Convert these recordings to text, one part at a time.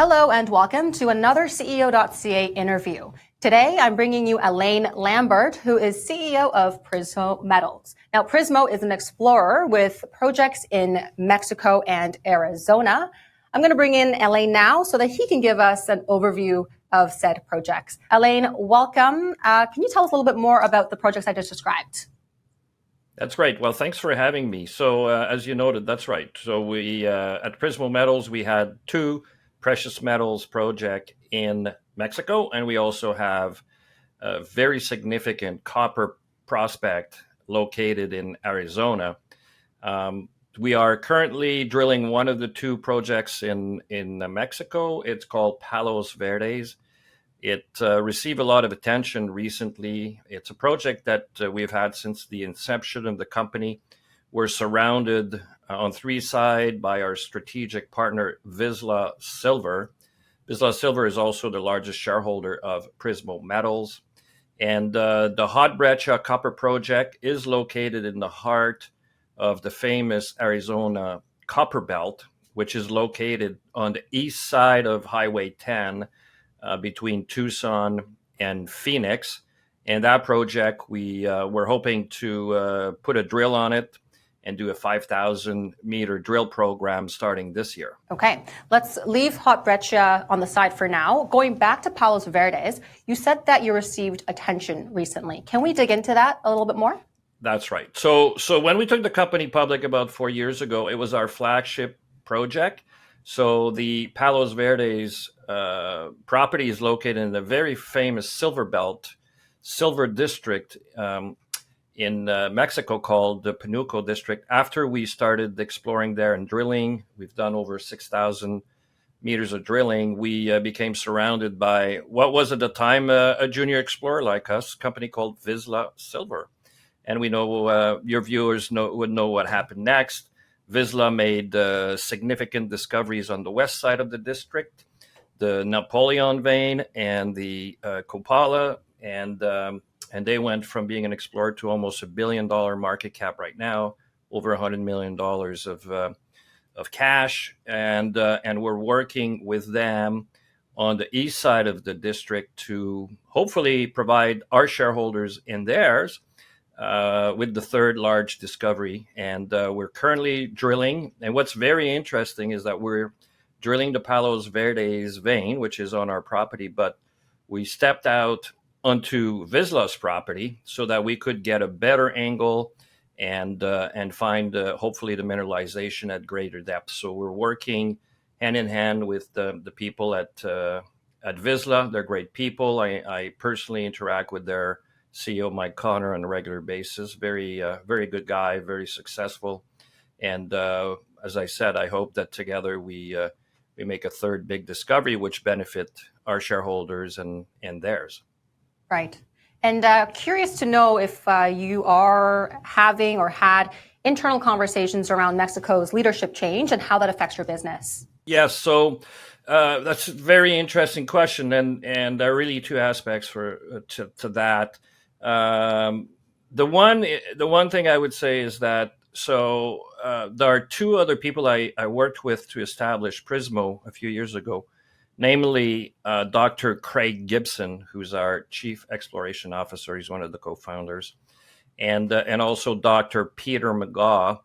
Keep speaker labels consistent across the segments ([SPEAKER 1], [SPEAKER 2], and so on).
[SPEAKER 1] Hello and welcome to another CEO.CA interview. Today, I'm bringing you Alain Lambert, who is CEO of Prismo Metals. Now, Prismo is an explorer with projects in Mexico and Arizona. I'm going to bring in Alain now so that he can give us an overview of said projects. Alain, welcome. Can you tell us a little bit more about the projects I just described?
[SPEAKER 2] That's great. Well, thanks for having me. So, as you noted, that's right. So we at Prismo Metals, we had two precious metals project in Mexico, and we also have a very significant copper prospect located in Arizona. We are currently drilling one of the two projects in Mexico. It's called Palos Verdes. It received a lot of attention recently. It's a project that we've had since the inception of the company. We're surrounded on three sides by our strategic partner, Vizsla Silver. Vizsla Silver is also the largest shareholder of Prismo Metals. And the Hot Brecha copper project is located in the heart of the famous Arizona copper belt, which is located on the east side of Highway 10 between Tucson and Phoenix. And that project, we're hoping to put a drill on it and do a 5,000 meter drill program starting this year.
[SPEAKER 1] Okay, let's leave Hot Brecha on the side for now. Going back to Palos Verdes, you said that you received attention recently. Can we dig into that a little bit more?
[SPEAKER 2] That's right. So when we took the company public about 4 years ago, it was our flagship project. So the Palos Verdes property is located in the very famous silver belt, silver district in Mexico called the Panuco district. After we started exploring there and drilling, we've done over 6,000 meters of drilling. We became surrounded by what was at the time a junior explorer like us, a company called Vizsla Silver. And we know your viewers would know what happened next. Vizsla made significant discoveries on the west side of the district, the Napoleon vein and the Copala, and they went from being an explorer to almost $1 billion market cap right now, over $100 million of cash, and we're working with them on the east side of the district to hopefully provide our shareholders and theirs with the third large discovery. And we're currently drilling. And what's very interesting is that we're drilling the Palos Verdes vein, which is on our property, but we stepped out onto Vizsla's property so that we could get a better angle and find hopefully the mineralization at greater depth. So we're working hand in hand with the people at Vizsla. They're great people. I personally interact with their CEO, Mike Connor, on a regular basis. Very good guy, very successful. And as I said, I hope that together we make a third big discovery, which benefit our shareholders and theirs.
[SPEAKER 1] Right. And curious to know if you are having or had internal conversations around Mexico's leadership change and how that affects your business.
[SPEAKER 2] Yes. So that's a very interesting question. And there are really two aspects to that. The one thing I would say is that there are two other people I worked with to establish Prismo a few years ago, namely Dr. Craig Gibson, who's our Chief Exploration Officer. He's one of the co-founders, and also Dr. Peter McGaw,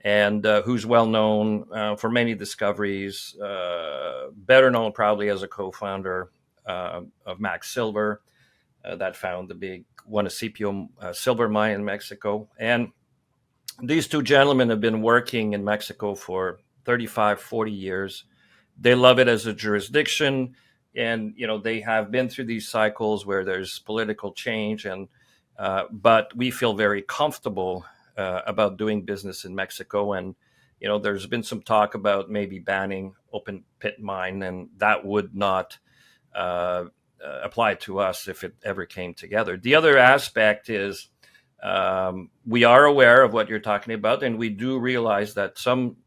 [SPEAKER 2] and who's well known for many discoveries, better known probably as a co-founder of Max Silver that found the big Juanicipio silver mine in Mexico. And these two gentlemen have been working in Mexico for 35, 40 years. They love it as a jurisdiction, and they have been through these cycles where there's political change, but we feel very comfortable about doing business in Mexico. And there's been some talk about maybe banning open pit mine, and that would not apply to us if it ever came together. The other aspect is we are aware of what you're talking about, and we do realize that some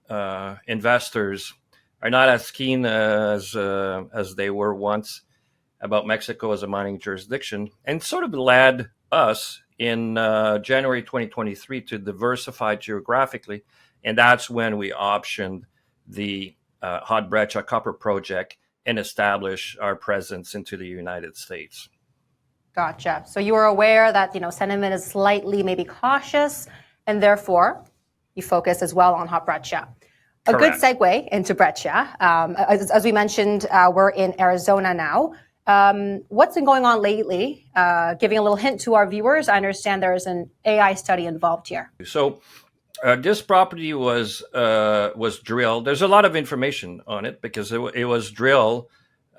[SPEAKER 2] investors are not as keen as they were once about Mexico as a mining jurisdiction, and sort of led us in January 2023 to diversify geographically, and that's when we optioned the Hot Brecha copper project and establish our presence into the United States.
[SPEAKER 1] Gotcha. So you were aware that, sentiment is slightly maybe cautious, and therefore you focus as well on hot breccia. A good
[SPEAKER 2] Correct.
[SPEAKER 1] segue into breccia. As we mentioned, we're in Arizona now. What's been going on lately? Giving a little hint to our viewers, I understand there is an AI study involved here.
[SPEAKER 2] So this property was drilled. There's a lot of information on it because it was drilled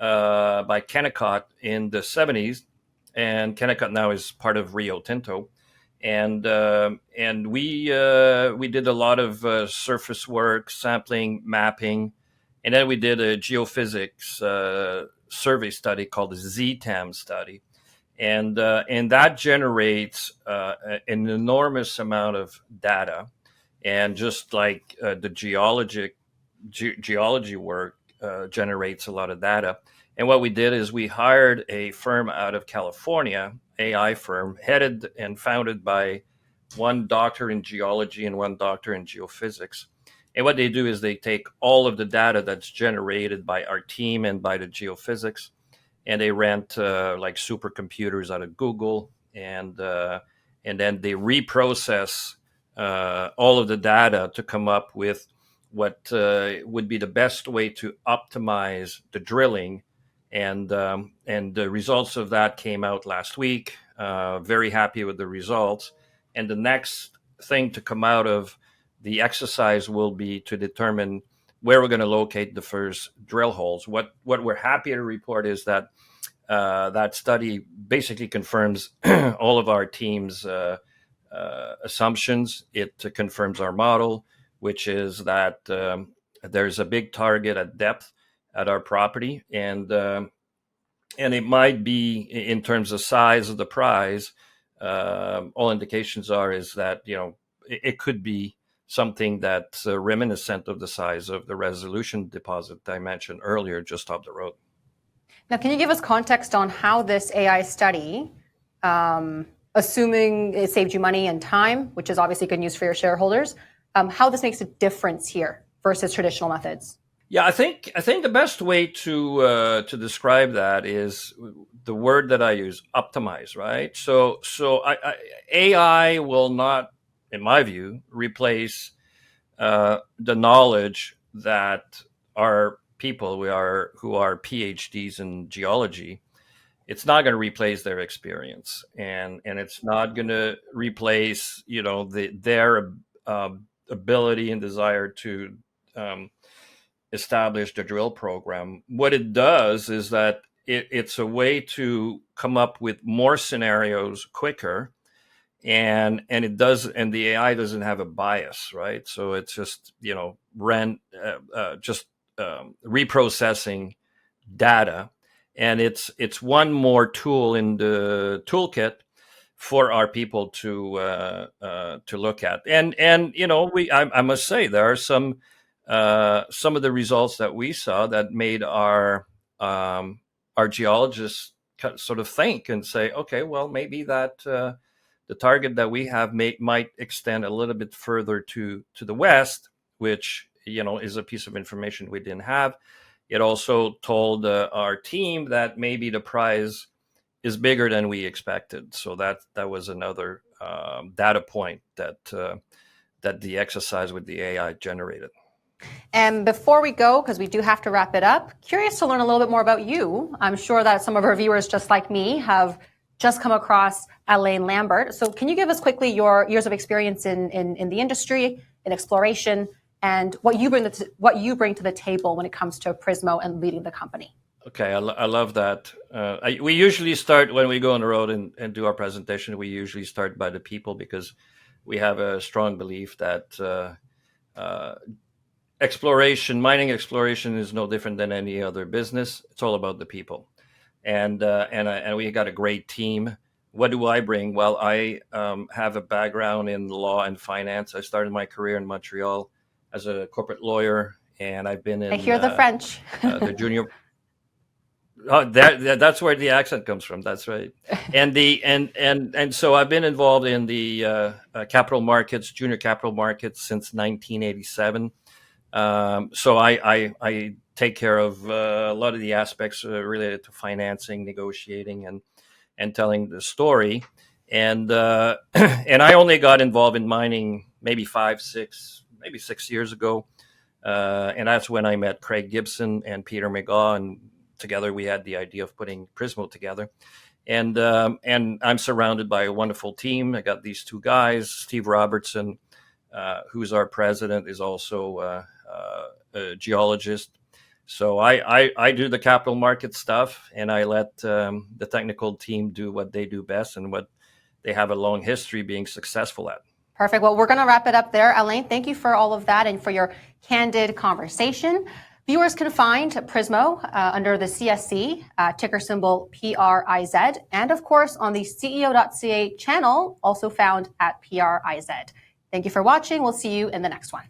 [SPEAKER 2] by Kennecott in the 70s, and Kennecott now is part of Rio Tinto. And we did a lot of surface work, sampling, mapping, and then we did a geophysics survey study called the ZTAM study, and that generates an enormous amount of data, and just like the geology work generates a lot of data. And what we did is we hired a firm out of California, AI firm, headed and founded by one doctor in geology and one doctor in geophysics. And what they do is they take all of the data that's generated by our team and by the geophysics, and they rent like supercomputers out of Google, and then they reprocess all of the data to come up with what would be the best way to optimize the drilling. And the results of that came out last week. Very happy with the results. And the next thing to come out of the exercise will be to determine where we're going to locate the first drill holes. What we're happy to report is that that study basically confirms all of our team's assumptions. It confirms our model, which is that there's a big target at depth at our property, and it might be, in terms of size of the prize, all indications is that it could be something that's reminiscent of the size of the Resolution deposit I mentioned earlier, just up the road.
[SPEAKER 1] Now, can you give us context on how this AI study, assuming it saved you money and time, which is obviously good news for your shareholders, how this makes a difference here versus traditional methods?
[SPEAKER 2] Yeah, I think the best way to describe that is the word that I use: optimize. Right. So AI will not, in my view, replace the knowledge that our people who are PhDs in geology. It's not going to replace their experience, and it's not going to replace their ability and desire to establish the drill program. What it does is that it's a way to come up with more scenarios quicker, and the AI doesn't have a bias, right? So it's just reprocessing data, and it's one more tool in the toolkit for our people to look at. And I must say, there are some of the results that we saw that made our geologists sort of think and say, okay, well, maybe that the target that we have might extend a little bit further to the west, which is a piece of information we didn't have. It also told our team that maybe the prize is bigger than we expected. So that was another data point that the exercise with the AI generated.
[SPEAKER 1] And before we go, because we do have to wrap it up, curious to learn a little bit more about you. I'm sure that some of our viewers, just like me, have just come across Alain Lambert. So can you give us quickly your years of experience in the industry, in exploration, and what you bring to the table when it comes to Prismo and leading the company?
[SPEAKER 2] Okay, I love that. We usually start, when we go on the road and do our presentation, we usually start by the people, because we have a strong belief that mining exploration is no different than any other business. It's all about the people, and we got a great team. What do I bring? Well, I have a background in law and finance. I started my career in Montreal as a corporate lawyer, and I've been in.
[SPEAKER 1] I hear the French.
[SPEAKER 2] The junior. Oh, that's where the accent comes from. That's right. And so I've been involved in the capital markets, junior capital markets, since 1987. So I take care of a lot of the aspects related to financing, negotiating, and telling the story. And and I only got involved in mining maybe 6 years ago, and that's when I met Craig Gibson and Peter McGaw, and together we had the idea of putting Prismo together. And I'm surrounded by a wonderful team. I got these two guys, Steve Robertson, who's our president, is also a geologist. So I do the capital market stuff, and I let the technical team do what they do best and what they have a long history being successful at.
[SPEAKER 1] Perfect. Well, we're going to wrap it up there. Alain, thank you for all of that and for your candid conversation. Viewers can find Prismo under the CSC, ticker symbol PRIZ, and of course on the CEO.CA channel, also found at PRIZ. Thank you for watching. We'll see you in the next one.